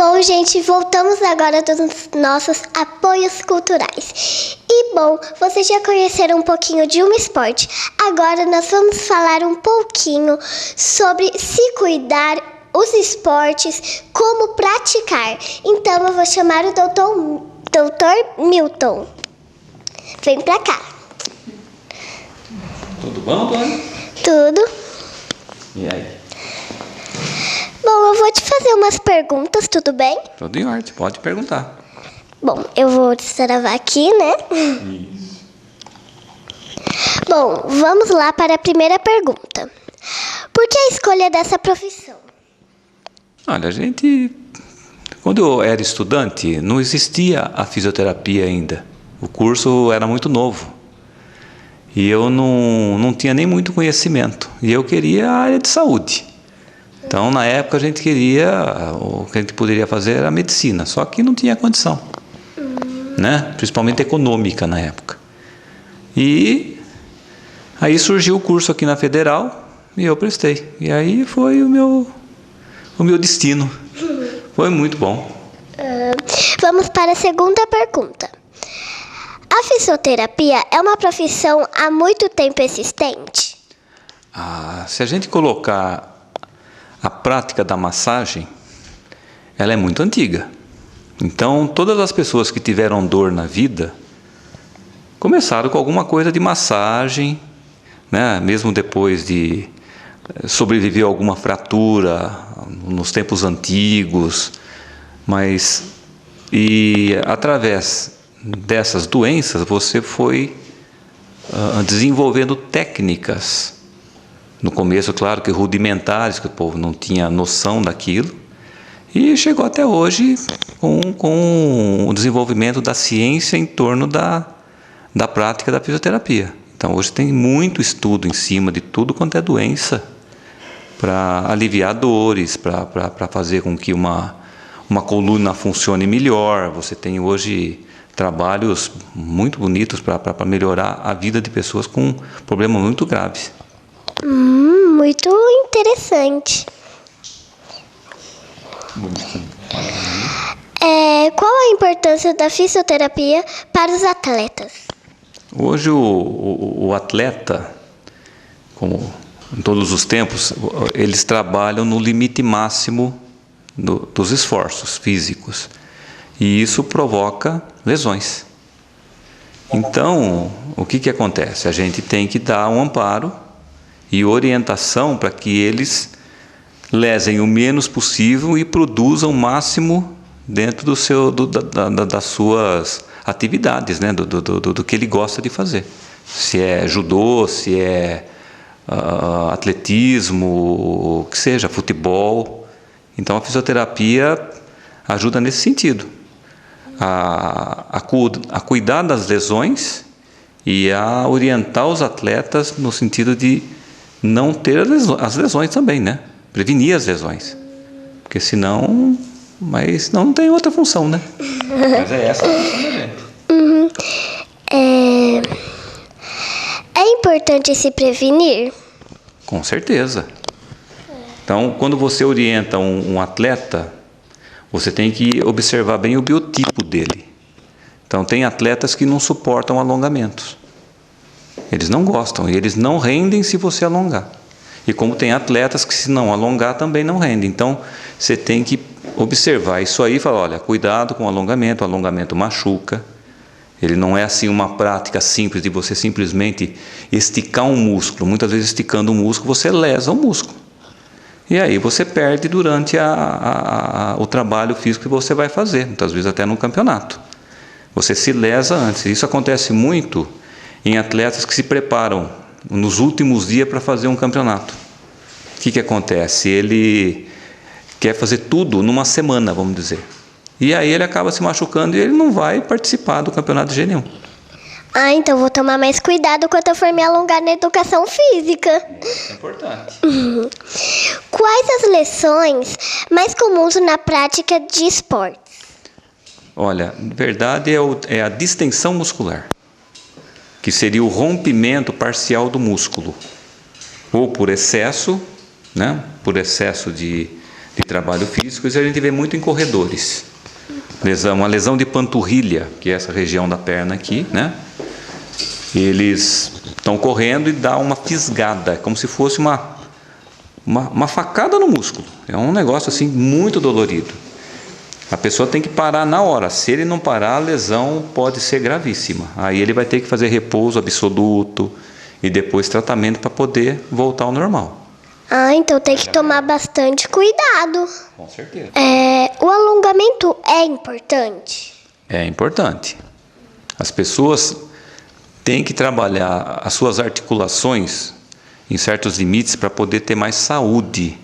Bom, gente, voltamos agora dos nossos apoios culturais. E bom, vocês já conheceram um pouquinho de um esporte. Agora nós vamos falar um pouquinho sobre se cuidar, os esportes, como praticar. Então eu vou chamar o Dr. Milton. Vem pra cá. Tudo bom, Tony? Tudo. E aí? Bom, eu vou te fazer umas perguntas, tudo bem? Tudo em ordem, pode perguntar. Bom, eu vou destravar aqui, né? Isso. Bom, vamos lá para a primeira pergunta. Por que a escolha dessa profissão? Olha, quando eu era estudante, não existia a fisioterapia ainda. O curso era muito novo. E eu não tinha nem muito conhecimento. E eu queria a área de saúde. Então, na época, o que a gente poderia fazer era a medicina, só que não tinha condição, né? Principalmente econômica na época. E aí surgiu o curso aqui na Federal e eu prestei. E aí foi o meu destino. Foi muito bom. Vamos para a segunda pergunta. A fisioterapia é uma profissão há muito tempo existente? Se a gente colocar a prática da massagem, ela é muito antiga. Então, todas as pessoas que tiveram dor na vida começaram com alguma coisa de massagem, né? Mesmo depois de sobreviver a alguma fratura nos tempos antigos, e através dessas doenças você foi desenvolvendo técnicas. No começo, claro que rudimentares, que o povo não tinha noção daquilo, e chegou até hoje com o desenvolvimento da ciência em torno da prática da fisioterapia. Então, hoje tem muito estudo em cima de tudo quanto é doença, para aliviar dores, para fazer com que uma coluna funcione melhor. Você tem hoje trabalhos muito bonitos para melhorar a vida de pessoas com problemas muito graves. Muito interessante. Qual a importância da fisioterapia para os atletas? Hoje o atleta, como em todos os tempos, eles trabalham no limite máximo dos esforços físicos. E isso provoca lesões. Então, o que acontece? A gente tem que dar um amparo e orientação para que eles lesem o menos possível e produzam o máximo dentro das suas atividades, né? do que ele gosta de fazer. Se é judô, se é atletismo, o que seja, futebol. Então a fisioterapia ajuda nesse sentido, a cuidar das lesões e a orientar os atletas no sentido de não ter as lesões também, né? Prevenir as lesões, porque senão, mas não tem outra função, né? Mas é essa a função da gente. É importante se prevenir? Com certeza. Então, quando você orienta um atleta, você tem que observar bem o biotipo dele. Então, tem atletas que não suportam alongamentos. Eles não gostam e eles não rendem se você alongar. E como tem atletas que se não alongar também não rendem. Então, você tem que observar isso aí e falar, olha, cuidado com o alongamento machuca. Ele não é assim uma prática simples de você simplesmente esticar um músculo. Muitas vezes esticando o músculo, você lesa o músculo. E aí você perde durante o trabalho físico que você vai fazer, muitas vezes até no campeonato. Você se lesa antes. Isso acontece muito em atletas que se preparam nos últimos dias para fazer um campeonato. O que acontece? Ele quer fazer tudo numa semana, vamos dizer. E aí ele acaba se machucando e ele não vai participar do campeonato de jeito nenhum. Então vou tomar mais cuidado quando eu for me alongar na educação física. É importante. Quais as lesões mais comuns na prática de esportes? Olha, na verdade é a distensão muscular, que seria o rompimento parcial do músculo, ou por excesso, né? Por excesso de de trabalho físico, isso a gente vê muito em corredores. Uma lesão de panturrilha, que é essa região da perna aqui, né? Eles estão correndo e dá uma fisgada, como se fosse uma facada no músculo. É um negócio assim muito dolorido. A pessoa tem que parar na hora. Se ele não parar, a lesão pode ser gravíssima. Aí ele vai ter que fazer repouso absoluto e depois tratamento para poder voltar ao normal. Então tem que tomar bastante cuidado. Com certeza. O alongamento é importante? É importante. As pessoas têm que trabalhar as suas articulações em certos limites para poder ter mais saúde.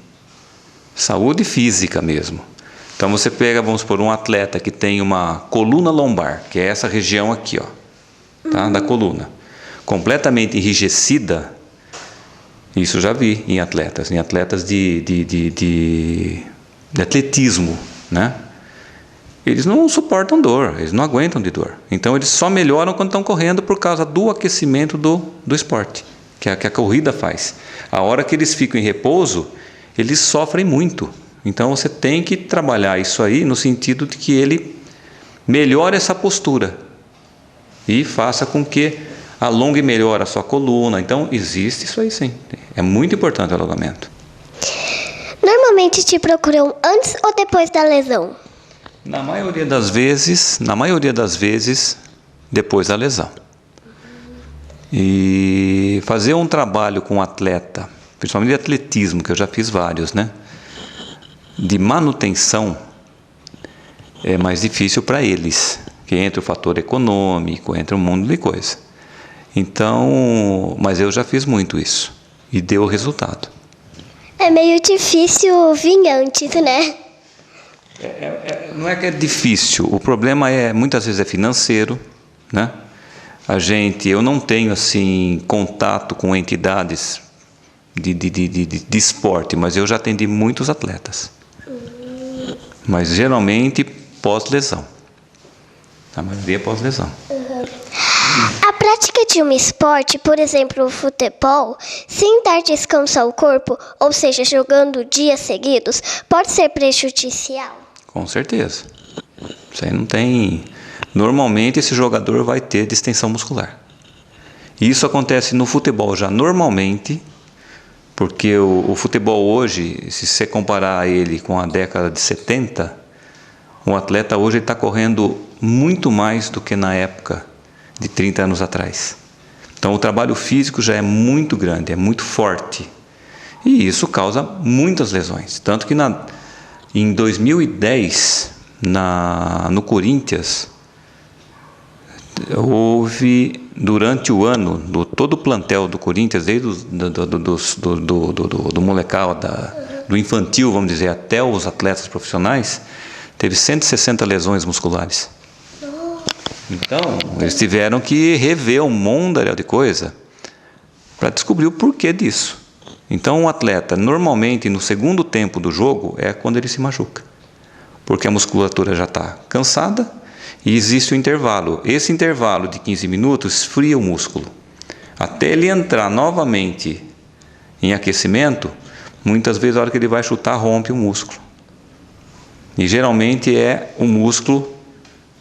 Saúde física mesmo. Então você pega, vamos supor, um atleta que tem uma coluna lombar, que é essa região aqui, ó, tá? Da coluna, completamente enrijecida. Isso eu já vi em atletas de atletismo, né? Eles não suportam dor, eles não aguentam de dor. Então eles só melhoram quando estão correndo por causa do aquecimento do esporte, que a corrida faz. A hora que eles ficam em repouso, eles sofrem muito. Então você tem que trabalhar isso aí no sentido de que ele melhore essa postura e faça com que alongue e melhore a sua coluna. Então existe isso aí sim. É muito importante o alongamento. Normalmente te procuram antes ou depois da lesão? Na maioria das vezes, depois da lesão. E fazer um trabalho com um atleta, principalmente de atletismo, que eu já fiz vários, né? De manutenção, é mais difícil para eles, que entra o fator econômico, entra um mundo de coisa. Então, mas eu já fiz muito isso e deu resultado. É meio difícil vir antes, né? Não é que é difícil, o problema muitas vezes é financeiro, né? Eu não tenho assim contato com entidades de esporte, mas eu já atendi muitos atletas. Mas geralmente pós-lesão. A maioria é pós-lesão. A prática de um esporte, por exemplo, o futebol, sem dar descanso ao corpo, ou seja, jogando dias seguidos, pode ser prejudicial? Com certeza. Isso aí não tem... Normalmente esse jogador vai ter distensão muscular. E isso acontece no futebol já normalmente, porque o futebol hoje, se você comparar ele com a década de 70, o atleta hoje está correndo muito mais do que na época de 30 anos atrás. Então o trabalho físico já é muito grande, é muito forte. E isso causa muitas lesões. Tanto que em 2010, no Corinthians, houve, durante o ano, todo o plantel do Corinthians, desde do molecada, do infantil, vamos dizer, até os atletas profissionais, teve 160 lesões musculares. Então, eles tiveram que rever um monte de coisa para descobrir o porquê disso. Então, um atleta, normalmente, no segundo tempo do jogo, é quando ele se machuca. Porque a musculatura já está cansada e existe um intervalo. Esse intervalo de 15 minutos esfria o músculo. Até ele entrar novamente em aquecimento, muitas vezes, a hora que ele vai chutar, rompe o músculo. E geralmente é o músculo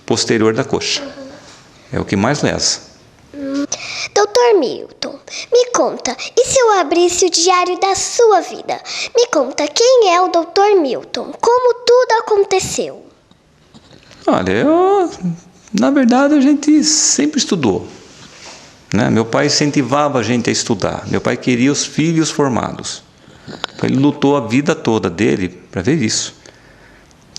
posterior da coxa. É o que mais lesa. Doutor Milton, me conta, e se eu abrisse o diário da sua vida? Me conta, quem é o Doutor Milton? Como tudo aconteceu? Olha, na verdade a gente sempre estudou, né? Meu pai incentivava a gente a estudar. Meu pai queria os filhos formados. Então, ele lutou a vida toda dele para ver isso.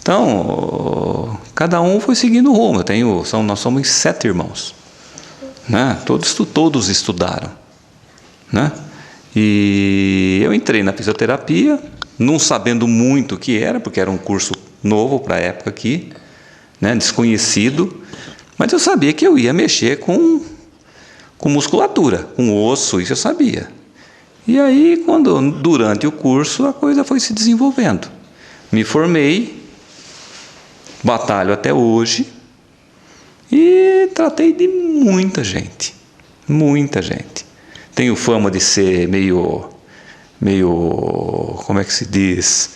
Então, cada um foi seguindo o rumo. Nós somos 7 irmãos, né? Todos estudaram, né? E eu entrei na fisioterapia, não sabendo muito o que era, porque era um curso novo para a época aqui, né? Desconhecido, mas eu sabia que eu ia mexer com musculatura, com osso, isso eu sabia. E aí, durante o curso, a coisa foi se desenvolvendo. Me formei, batalho até hoje e tratei de muita gente, muita gente. Tenho fama de ser meio, como é que se diz,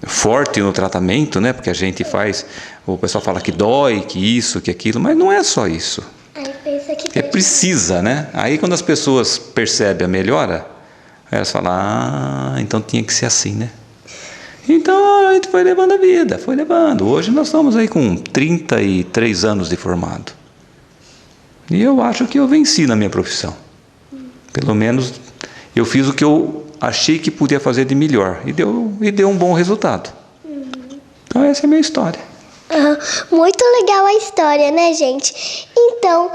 forte no tratamento, né? Porque a gente faz, o pessoal fala que dói, que isso, que aquilo, mas não é só isso. Aí pensa que Precisa, né? Aí quando as pessoas percebem a melhora, elas falam, então tinha que ser assim, né? Então a gente foi levando a vida, foi levando. Hoje nós estamos aí com 33 anos de formado. E eu acho que eu venci na minha profissão. Pelo menos eu fiz o que eu achei que podia fazer de melhor. E deu um bom resultado. Então essa é a minha história. Muito legal a história, né, gente? Então,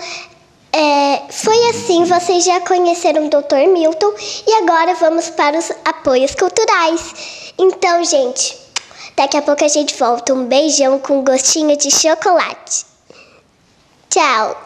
foi assim, vocês já conheceram o Dr. Milton e agora vamos para os apoios culturais. Então, gente, daqui a pouco a gente volta. Um beijão com gostinho de chocolate. Tchau!